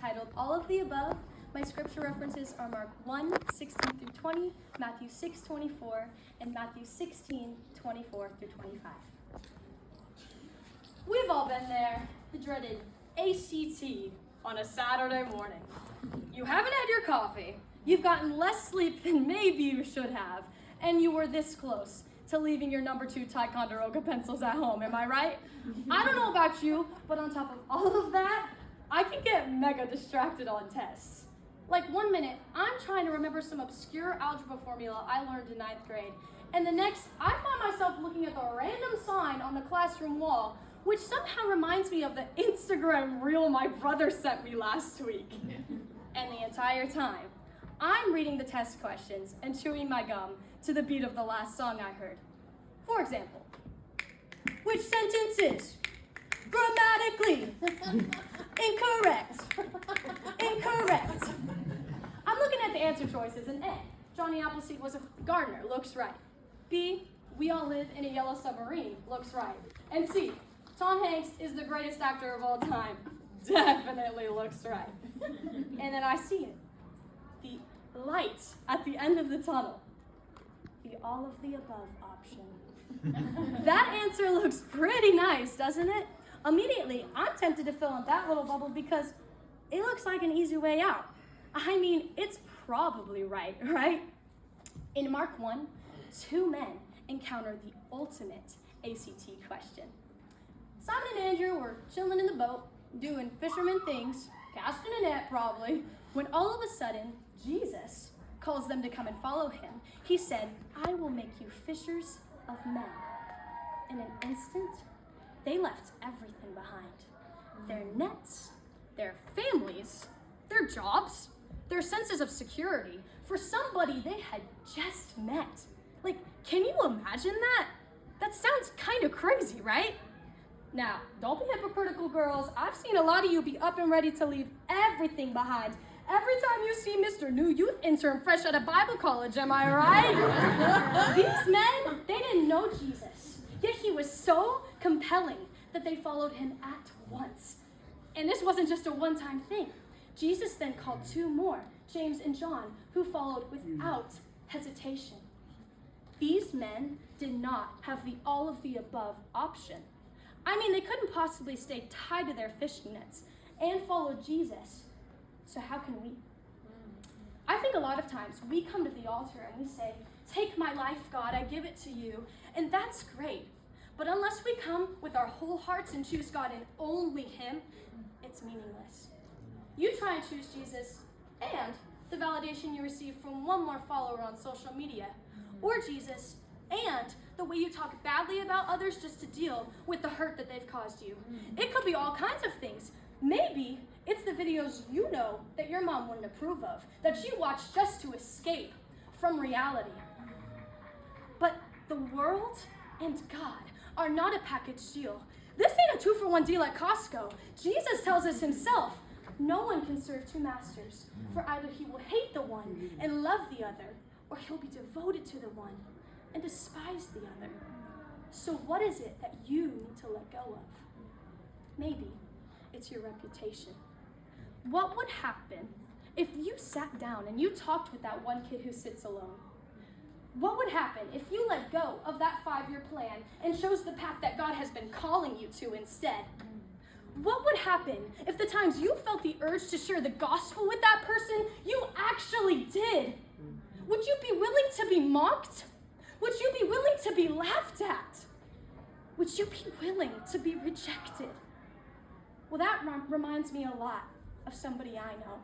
entitled All of the Above. My scripture references are Mark 1:16-20, Matthew 6:24, and Matthew 16:24-25. We've all been there, the dreaded ACT on a Saturday morning. You haven't had your coffee, you've gotten less sleep than maybe you should have, and you were this close to leaving your number 2 Ticonderoga pencils at home, am I right? I don't know about you, but on top of all of that, I can get mega distracted on tests. Like 1 minute, I'm trying to remember some obscure algebra formula I learned in 9th grade, and the next, I find myself looking at the random sign on the classroom wall, which somehow reminds me of the Instagram reel my brother sent me last week. And the entire time, I'm reading the test questions and chewing my gum to the beat of the last song I heard. For example, which sentence is grammatically incorrect? Incorrect. I'm looking at the answer choices, and A, Johnny Appleseed was a gardener, looks right. B, we all live in a yellow submarine, looks right. And C, Tom Hanks is the greatest actor of all time, definitely looks right. And then I see it, the light at the end of the tunnel, the all of the above option. That answer looks pretty nice, doesn't it? Immediately, I'm tempted to fill in that little bubble because it looks like an easy way out. I mean, it's probably right? In Mark 1, 2 men encounter the ultimate ACT question. Simon and Andrew were chilling in the boat, doing fisherman things, casting a net probably, when all of a sudden, Jesus calls them to come and follow him. He said, I will make you fishers of men. In an instant, they left everything behind. Their nets, their families, their jobs, their senses of security for somebody they had just met. Like, can you imagine that? That sounds kind of crazy, right? Now, don't be hypocritical, girls. I've seen a lot of you be up and ready to leave everything behind every time you see Mr. New Youth Intern fresh out of Bible college, am I right? These men, they didn't know Jesus, yet he was so compelling that they followed him at once. And this wasn't just a one-time thing. Jesus then called 2 more, James and John, who followed without hesitation. These men did not have the all of the above option. I mean, they couldn't possibly stay tied to their fishing nets and follow Jesus. So how can we? I think a lot of times we come to the altar and we say, take my life, God, I give it to you. And that's great. But unless we come with our whole hearts and choose God and only him, it's meaningless. You try and choose Jesus and the validation you receive from one more follower on social media, or Jesus and the way you talk badly about others just to deal with the hurt that they've caused you. It could be all kinds of things. Maybe it's the videos you know that your mom wouldn't approve of, that you watch just to escape from reality. But the world and God are not a package deal. This ain't a 2-for-1 deal at Costco. Jesus tells us himself, no one can serve 2 masters, for either he will hate the one and love the other, or he'll be devoted to the one and despise the other. So what is it that you need to let go of? Maybe it's your reputation. What would happen if you sat down and you talked with that one kid who sits alone? What would happen if you let go of that 5-year plan and chose the path that God has been calling you to instead? What would happen if the times you felt the urge to share the gospel with that person, you actually did? Would you be willing to be mocked? Would you be willing to be laughed at? Would you be willing to be rejected? Well, that reminds me a lot of somebody I know.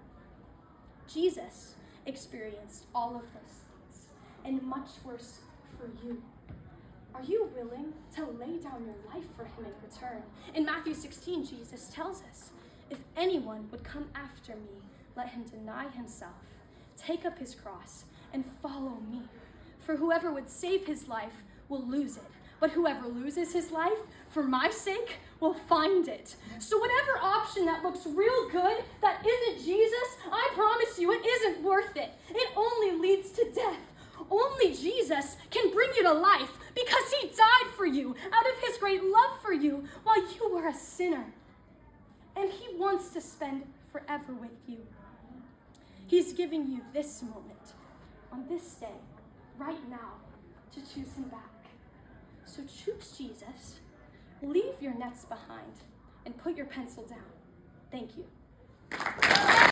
Jesus experienced all of those things, and much worse for you. Are you willing to lay down your life for him in return? In Matthew 16, Jesus tells us, if anyone would come after me, let him deny himself, take up his cross, and follow me. For whoever would save his life will lose it, but whoever loses his life for my sake will find it. So whatever option that looks real good that isn't Jesus, I promise you it isn't worth it. It only leads to death. Only Jesus can bring you to life because he died for you out of his great love for you while you were a sinner. And he wants to spend forever with you. He's giving you this moment, on this day, right now, to choose him back. So choose Jesus, leave your nets behind, and put your pencil down. Thank you.